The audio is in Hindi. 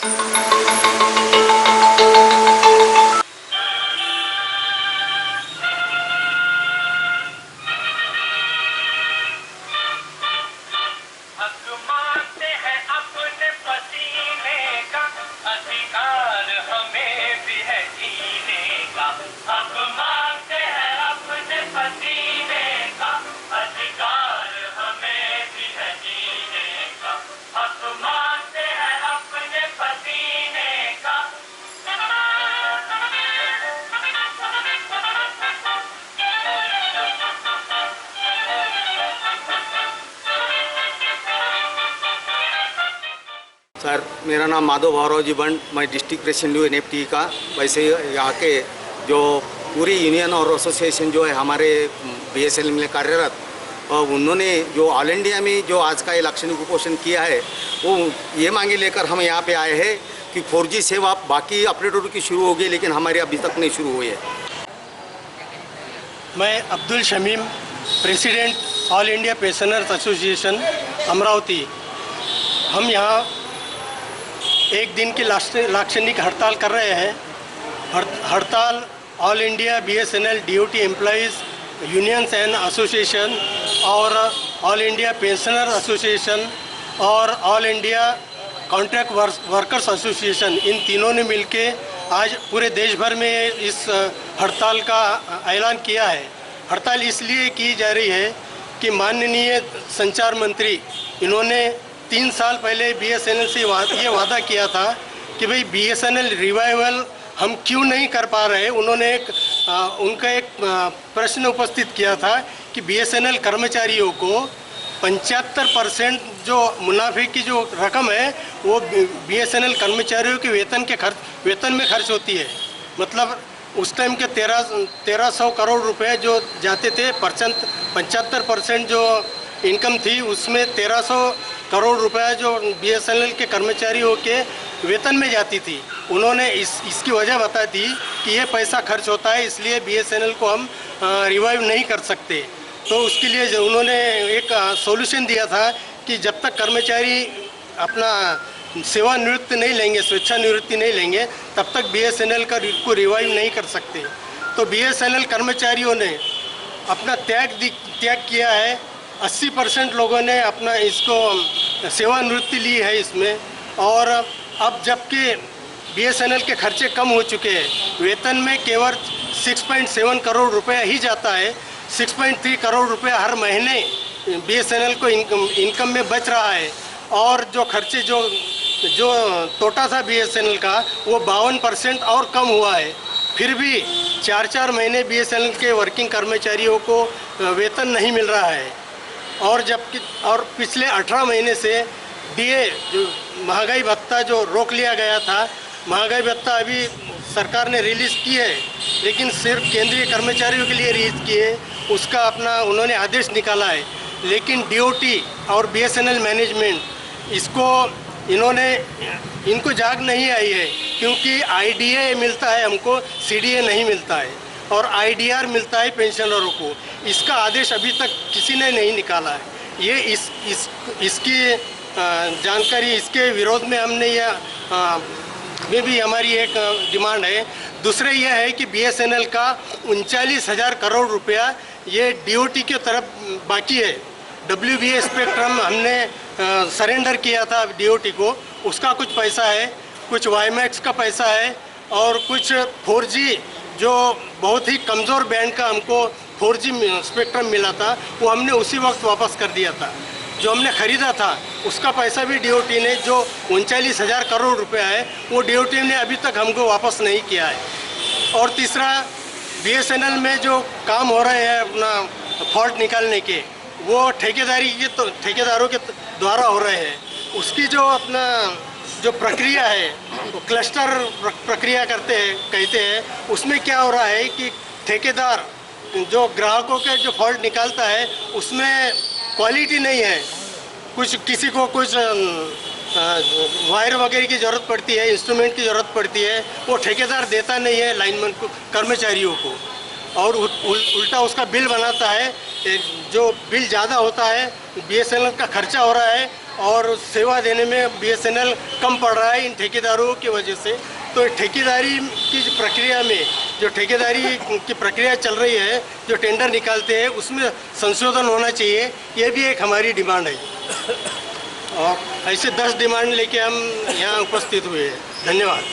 सर, मेरा नाम माधव भावराव जी बंड, मैं डिस्ट्रिक्ट प्रेसिडेंट हूँ NFTE का। वैसे यहाँ के जो पूरी यूनियन और एसोसिएशन जो है हमारे BSNL में कार्यरत, और उन्होंने जो ऑल इंडिया में जो आज का इलेक्शन कुपोषण किया है, वो ये मांगे लेकर हम यहाँ पे आए हैं कि 4G सेवा बाकी ऑपरेटरों की शुरू हो गई, लेकिन हमारी अभी तक नहीं शुरू हुई है। मैं Abdul Shamim, president all India pensioners association Amravati. हम यहाँ एक दिन की लाक्षणिक हड़ताल कर रहे हैं। हड़ताल all India BSNL DOT employees unions and association और ऑल इंडिया पेंशनर एसोसिएशन और all India contract workers association, इन तीनों ने मिलके आज पूरे देश भर में इस हड़ताल का ऐलान किया है। हड़ताल इसलिए की जा रही है कि माननीय संचार मंत्री, इन्होंने 3 साल पहले BSNL से ये वादा किया था कि भाई BSNL रिवाइवल हम क्यों नहीं कर पा रहे। उन्होंने उनका एक प्रश्न उपस्थित किया था कि BSNL कर्मचारियों को 75% जो मुनाफे की जो रकम है वो BSNL कर्मचारियों के वेतन में खर्च होती है। मतलब उस टाइम के 1300 करोड़ रुपए जो जाते थे, 75% जो इनकम थी उसमें 1300 करोड़ रुपए जो BSNL के कर्मचारियों के वेतन में जाती थी। उन्होंने इसकी वजह बताई थी कि ये पैसा खर्च होता है, इसलिए BSNL को हम रिवाइव नहीं कर सकते। तो उसके लिए उन्होंने एक सॉल्यूशन दिया था कि जब तक कर्मचारी अपना सेवानिवृत्ति नहीं लेंगे, स्वेच्छानिवृत्ति नहीं लेंगे, तब तक BSNL को रिवाइव नहीं कर सकते। तो BSNL कर्मचारियों ने अपना त्याग किया है। 80% लोगों ने अपना इसको सेवानिवृत्ति ली है इसमें। और अब जबकि BSNL के खर्चे कम हो चुके हैं, वेतन में केवल 6.7 करोड़ रुपया ही जाता है। 6.3 करोड़ रुपया हर महीने BSNL को इनकम में बच रहा है। और जो खर्चे जो तोटा था BSNL का, वो 52% और कम हुआ है। फिर भी 4 महीने BSNL के वर्किंग कर्मचारियों को वेतन नहीं मिल रहा है। और पिछले 18 महीने से DA जो महंगाई भत्ता जो रोक लिया गया था, महंगाई भत्ता अभी सरकार ने रिलीज़ की है, लेकिन सिर्फ केंद्रीय कर्मचारियों के लिए रिलीज़ की है। उसका अपना उन्होंने आदेश निकाला है, लेकिन DOT और BSNL मैनेजमेंट इनको जाग नहीं आई है, क्योंकि IDA मिलता है हमको, CDA नहीं मिलता है, और IDR मिलता है पेंशनरों को। इसका आदेश अभी तक किसी ने नहीं निकाला है। ये इसकी जानकारी, इसके विरोध में हमने में भी हमारी एक डिमांड है। दूसरे यह है कि BSNL का 39,000 करोड़ रुपया ये DOT की तरफ बाकी है। WBA स्पेक्ट्रम हमने सरेंडर किया था DOT को, उसका कुछ पैसा है, कुछ WiMAX का पैसा है, और कुछ 4G जो बहुत ही कमज़ोर बैंड का हमको 4G स्पेक्ट्रम मिला था, वो हमने उसी वक्त वापस कर दिया था। जो हमने ख़रीदा था उसका पैसा भी DOT ने, जो 39,000 करोड़ रुपया है, वो DOT ने अभी तक हमको वापस नहीं किया है। और तीसरा, BSNL में जो काम हो रहे हैं अपना फॉल्ट निकालने के, वो ठेकेदारों के द्वारा हो रहे हैं। उसकी जो प्रक्रिया है वो क्लस्टर प्रक्रिया कहते हैं। उसमें क्या हो रहा है कि ठेकेदार जो ग्राहकों के जो फॉल्ट निकालता है उसमें क्वालिटी नहीं है। किसी को कुछ वायर वगैरह की ज़रूरत पड़ती है, इंस्ट्रूमेंट की ज़रूरत पड़ती है, वो ठेकेदार देता नहीं है लाइनमैन को, कर्मचारियों को, और उल्टा उसका बिल बनाता है। जो बिल ज़्यादा होता है, BSNL का खर्चा हो रहा है, और सेवा देने में बीएसएनएल कम पड़ रहा है इन ठेकेदारों की वजह से। तो ठेकेदारी की प्रक्रिया में जो ठेकेदारी की प्रक्रिया चल रही है, जो टेंडर निकालते हैं, उसमें संशोधन होना चाहिए। ये भी एक हमारी डिमांड है और ऐसे 10 डिमांड लेके हम यहाँ उपस्थित हुए हैं। धन्यवाद।